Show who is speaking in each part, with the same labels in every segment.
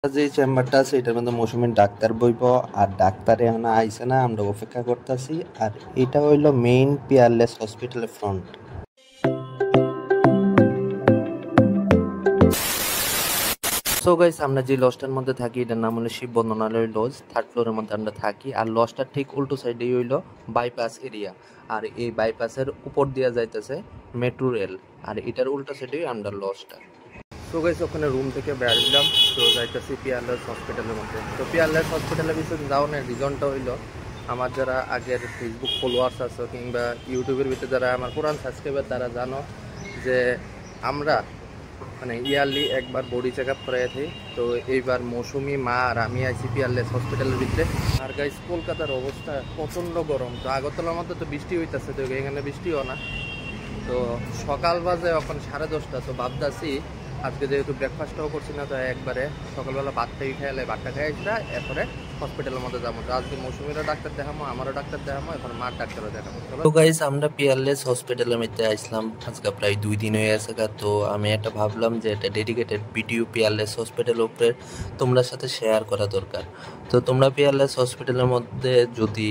Speaker 1: যে চেম্বারটা আছে এটার মধ্যে মৌসুমীর ডাক্তার বইব আর ডাক্তারে এখন আইসে না, আমরা অপেক্ষা করতেছি। আর এটা হইলো মেইন পিয়ারলেস হসপিটালের ফ্রন্ট। সো গাইস, আমরা যে লজটার মধ্যে থাকি এটার নাম হলো শিব বন্দনালয় লজ। 3rd ফ্লোরের মধ্যে আমরা থাকি। আর লজটার ঠিক উল্টো সাইডেই হইলো বাইপাস এরিয়া। আর এই বাইপাসের উপর দিয়া যাইতেছে মেট্রো রেল। আর এটার উল্টো সাইডেই আমরা লজটা। সো গাইস, ওখানে রুম থেকে বের হইলাম, তো যাইতেছি পিয়ারলেস হসপিটালের মধ্যে। তো পিয়ারলেস হসপিটালের পিছনে যাওয়ার রিজনটা হইলো, আমার যারা আগের ফেসবুক ফলোয়ার্স আছে কিংবা ইউটিউবের ভিতরে যারা আমার পুরান সাবস্ক্রাইবার তারা জানো যে আমরা মানে ইয়ারলি একবার বডি চেক আপ করাই থাকি। তো এইবার মৌসুমি মা আর আমি আইসি পিয়ারলেস হসপিটালের ভিতরে। আর গাইস, কলকাতার অবস্থা প্রচণ্ড গরম। তো আগরতলার মধ্যে তো বৃষ্টি হইতেছে, তো এখানে বৃষ্টিও না। তো সকাল বাজে এখন 10:30। তো ভাবতেছি আজকে যেহেতু ব্রেকফাস্টটাও করছি না, তো একবারে সকালবেলা ভাতটাই খেয়ালে ভাতটা খেয়ে আসা, এরপরে হসপিটালের মধ্যে যাবো। তো আজকে মৌসুমিরও ডাক্তার দেখাবো, আমারও ডাক্তার দেখাবো, এখন মার ডাক্তারও দেখাবো। তো গাইস, আমরা পিয়ারলেস হসপিটালের মধ্যে আসলাম আজকে প্রায় 2 দিন হয়ে গেছে। তো আমি একটা ভাবলাম যে এটা ডেডিকেটেড ভিডিও পিয়ারলেস হসপিটালের উপরে তোমরা সাথে শেয়ার করা দরকার। তো তোমরা পিয়ারলেস হসপিটালের মধ্যে যদি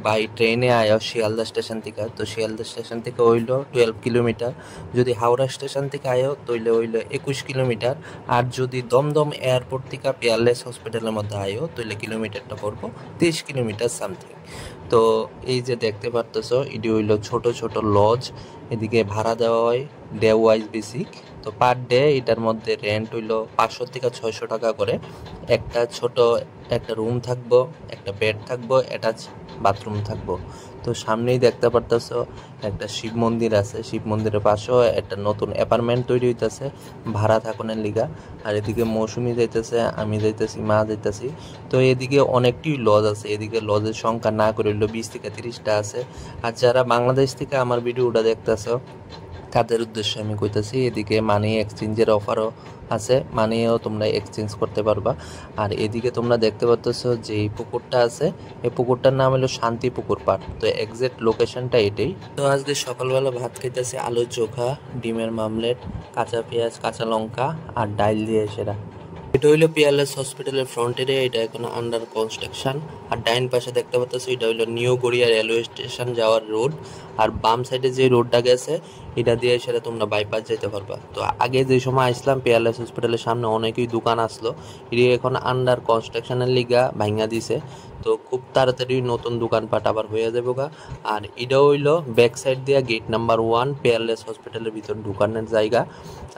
Speaker 1: বাই ট্রেনে আয়ো শিয়ালদা স্টেশন থেকে, তো শিয়ালদা স্টেশন থেকে হইলো 12 কিলোমিটার। যদি হাওড়া স্টেশন থেকে আয়ো তাহলে হইলো 21 কিলোমিটার। আর যদি দমদম এয়ারপোর্ট থেকে পিয়ারলেস হসপিটালের মধ্যে আয়ো তাহলে কিলোমিটারটা পড়বো 23 কিলোমিটার সামথিং। তো এই যে দেখতে পারতেছো, এটি হইলো ছোট ছোট লজ। এদিকে ভাড়া দেওয়া হয় ডে ওয়াইজ বেসিক। তো পার ডে এটার মধ্যে রেন্ট হইলো 500 থেকে 600 টাকা করে। একটা ছোট একটা রুম থাকবো, একটা বেড থাকবো, অ্যাটাচ বাথরুম থাকবো। তো সামনেই দেখতে পারতেছো একটা শিব মন্দির আছে। শিব মন্দিরের পাশেও একটা নতুন অ্যাপার্টমেন্ট তৈরি হইতেছে ভাড়া থাকনের লিগা। আর এদিকে মৌসুমি যাইতেছে, আমি যাইতেছি, মা যাইতেছি। তো এদিকে অনেকটি লজ আছে। এদিকে লজের সংখ্যা না করে হইলো 20 থেকে 30টা আছে। আর যারা বাংলাদেশ থেকে আমার ভিডিওটা দেখতেছো তাদের উদ্দেশ্যে আমি কইতাছি, এদিকে মানি এক্সচেঞ্জের অফারও আছে, মানিও তোমরা এক্সচেঞ্জ করতে পারবা। আর এদিকে তোমরা দেখতে পাচ্ছ যে এই পুকুরটা আছে, এই পুকুরটার নাম হলো শান্তি পুকুর পাড়। তো এক্সাক্ট লোকেশনটা এটাই। তো আজকে সকালবেলা ভাত খাইতেছি আলু চোখা, ডিমের মামলেট, কাঁচা পেঁয়াজ, কাঁচা লঙ্কা আর ডাইল দিয়ে সেরা। এটা হইলো পিয়ারলেস হসপিটালের ফ্রন্ট এরিয়া। এটা এখন আন্ডার কনস্ট্রাকশন। আর ডাইন পাশে দেখতে পাচ্ছ এটা হইলো নিউ গড়িয়া রেলওয়ে স্টেশন যাওয়ার রোড। আর বাম সাইডে যে রোডটা গেছে এটা দিয়ে সেটা তোমরা বাইপাস যেতে পারবা। তো আগে যে সময় আসলাম পিয়ারলেস হসপিটালের সামনে অনেকই দোকান আসলো, এটা এখন আন্ডার কনস্ট্রাকশনের লিগা ভাঙা দিছে। তো খুব তাড়াতাড়ি নতুন দোকানপাট আবার হয়ে যাবে গা। আর এটা হইলো ব্যাক সাইড দিয়া গেট নাম্বার 1 পিয়ারলেস হসপিটালের ভিতর ঢুকানোর জায়গা।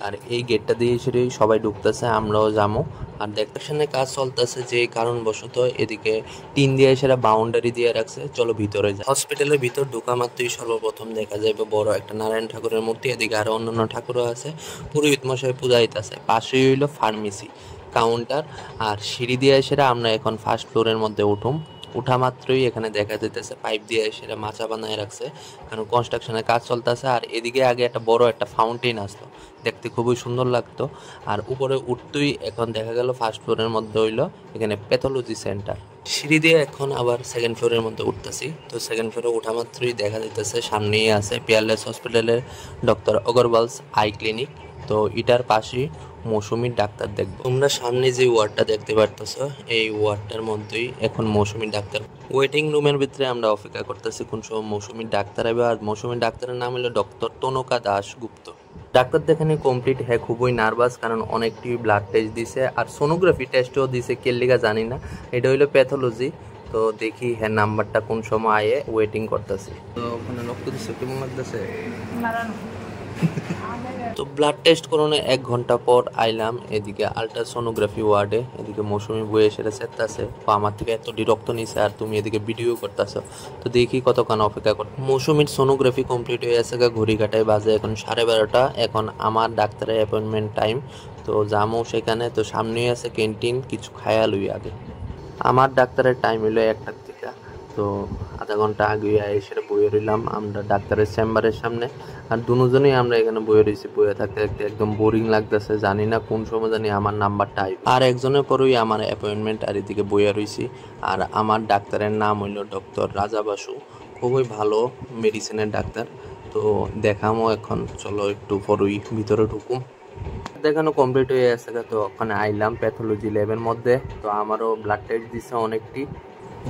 Speaker 1: আর এই গেটটা দিয়ে সেটা সবাই ঢুকতেছে, আমরাও যাবো। আর দেখতেছেন কাজ চলতেছে, যে কারণবশত এদিকে টিন দিয়ে সেটা বাউন্ডারি দিয়ে রাখছে। চলো ভিতরে যাই। হসপিটালের ভিতর ঢোকা মাত্রই সর্বপ্রথম দেখা যাবে বড় একটা নারায়ণ ঠাকুরের মূর্তি। এদিকে আরো অন্যান্য ঠাকুরও আছে, পুরোহিত মশাই পূজা হইতাছে। পাশেই হইলো ফার্মেসি কাউন্টার। আর সিঁড়ি দিয়ে সেটা আমরা এখন 1st ফ্লোরের মধ্যে উঠুম। উঠা মাত্রই এখানে দেখা যেতেছে পাইপ দিয়ে সেটা মাচা বানায় রাখছে, কারণ কনস্ট্রাকশনের কাজ চলতেছে। আর এদিকে আগে একটা বড় একটা ফাউন্টেন আসতো, দেখতে খুবই সুন্দর লাগতো। আর উপরে উঠতেই এখন দেখা গেল 1st ফ্লোরের মধ্যে হইলো এখানে প্যাথোলজি সেন্টার। সিঁড়ি দিয়ে এখন আবার 2nd ফ্লোরের মধ্যে উঠতেছি। তো 2nd ফ্লোরে উঠা মাত্রই দেখা যেতেছে সামনেই আছে পিয়ারলেস হসপিটালের ডক্টর অগরওয়ালস আই ক্লিনিক। তো এটার পাশেই মৌসুমীর ডাক্তার দেখবো। তোমরা সামনে যে ওয়ার্ডটা দেখতে পারতেছো, এই ওয়ার্ডটার মধ্যেই এখন মৌসুমীর ডাক্তার। ওয়েটিং রুমের ভিতরে আমরা অপেক্ষা করতেছি কোন সময় মৌসুমীর ডাক্তার হবে। আর মৌসুমীর ডাক্তারের নাম হলো ডক্টর তনকা দাশগুপ্ত। ডাক্তার দেখানি কমপ্লিট, হ্যাঁ খুবই নার্ভাস, কারণ অনেকটি ব্লাড টেস্ট দিছে আর সোনোগ্রাফি টেস্টও দিছে, কেলিগা জানি না। এটা হইলো প্যাথোলজি। তো দেখি হ্যাঁ নাম্বারটা কোন সময় আয়ে, ওয়েটিং করতেছি। তো ওখানে রক্ত দিচ্ছে, কেমন লাগতেছে? তো ব্লাড টেস্ট করানো 1 ঘন্টা পর আইলাম এদিকে আলট্রাসোনোগ্রাফি ওয়ার্ডে। এদিকে মৌসুমি বইয়ে সেটা চেতাছে, আমার থেকে এত রক্ত নিছে আর তুমি এদিকে ভিডিও করতেছো। তো দেখি কতক্ষণ অপেক্ষা কর। মৌসুমির সোনোগ্রাফি কমপ্লিট হয়ে গেছে, ঘড়ি কাটায় বাজে এখন 12:30। এখন আমার ডাক্তারের অ্যাপয়েন্টমেন্ট টাইম। তো যামও সেখানে। তো সামনেই আছে ক্যান্টিন, কিছু খায়া লই আগে। আমার ডাক্তারের টাইম হলো 1টার থেকে। তো আধা ঘন্টা আগে সেটা বইয়ে রইলাম আমরা ডাক্তারের চেম্বারের সামনে। আর দুজনেই আমরা এখানে বইয়ে রয়েছি। বইয়ে থাকতে থাকতে একদম বোরিং লাগতেছে, জানি না কোন সময় জানি আমার নাম্বারটা আইব। আর একজনের পরই আমার অ্যাপয়েন্টমেন্ট, আর এদিকে বইয়ে রয়েছি। আর আমার ডাক্তারের নাম হইল ডক্টর রাজা বাসু, খুবই ভালো মেডিসিনের ডাক্তার। তো দেখামো এখন, চলো একটু পরই ভিতরে ঢুকুম। দেখানো কমপ্লিট হয়ে গেছে, তো ওখানে আইলাম প্যাথোলজি ল্যাবের মধ্যে। তো আমারও ব্লাড টেস্ট দিছে অনেকটি।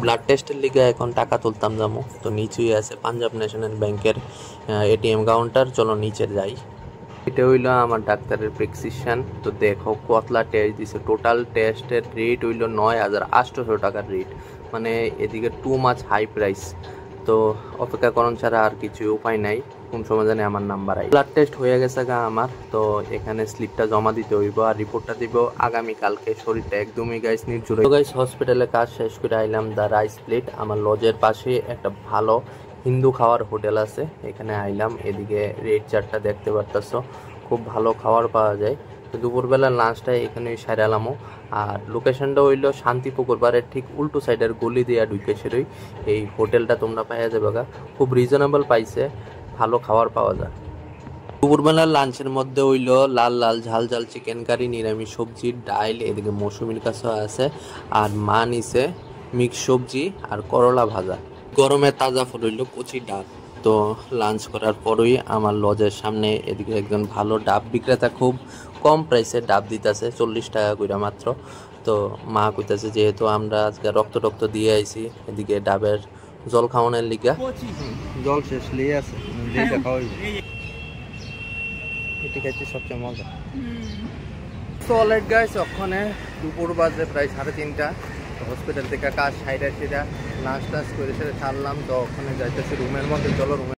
Speaker 1: ব্লাড টেস্টের লিগে এখন টাকা তুলতাম যাবো। তো নিচেই আছে পাঞ্জাব ন্যাশনাল ব্যাংকের এটিএম কাউন্টার, চলো নিচে যাই। এটা হইলো আমার ডাক্তারের প্রেসক্রিপশন। তো দেখো কতলা টেস্ট দিছে, টোটাল টেস্টের রেট হইলো 9,800 টাকার রেট, মানে এদিকে টু মাছ হাই প্রাইস। তো অপেক্ষা করণ ছাড়া আর কিছু উপায় নাই, কোন সময় জানি আমার নাম্বার আই। ব্লাড টেস্ট হয়ে গেছে গা আমার। তো এখানে স্লিপটা জমা দিতে হইব আর রিপোর্টটা দিব আগামীকালকে। শরীরটা একদমই গাইস নির্জুর। তো গাইস হসপিটালে কাজ শেষ করে আইলাম দ্য রাইস প্লেট। আমার লজের পাশে একটা ভালো হিন্দু খাওয়ার হোটেল আছে, এখানে আইলাম। এদিকে রেড চারটা দেখতে পারতেছো, খুব ভালো খাবার পাওয়া যায়। তো দুপুরবেলা লাঞ্চটা এখানে সারালামও। আর লোকেশনটা হইলো শান্তিপুকুর বারের ঠিক উল্টো সাইডের গলি দিয়া ঢুকেছিলই এই হোটেলটা তোমরা পাইয়া যাবে গা। খুব রিজনেবল পাইছে, ভালো খাবার পাওয়া যায়। দুপুরবেলার লাঞ্চের মধ্যে হইলো লাল লাল ঝাল ঝাল চিকেন কারি, নিরামিষ সবজি, ডাইল, এদিকে মৌসুমির কাছে আছে। আর মা নিছে মিক্স সবজি আর করলা ভাজা। গরমে তাজা ফল হইলো কচি ডাব। তো লাঞ্চ করার পরই আমার লজের সামনে এদিকে একজন ভালো ডাব বিক্রেতা খুব কম প্রাইসে ডাব দিতেছে, 40 টাকা করে মাত্র। তো মা কইতাছে যেহেতু আমরা আজকে রক্ত টক্ত দিয়ে আইছি, এদিকে ডাবের জল খাওয়ানোর লিগা। জল শেষ লিয়ে আছে, এটি খাইছি সবচেয়ে মজা। তো অলরাইট গাইস, ওখানে দুপুর বাজে প্রায় 3:30। হসপিটাল থেকে কাজ সাইডা সেটা লাঞ্চ টাচ করে সেটা ছাড়লাম। তো ওখানে যাইতেছি রুমের মধ্যে, চলো রুমে।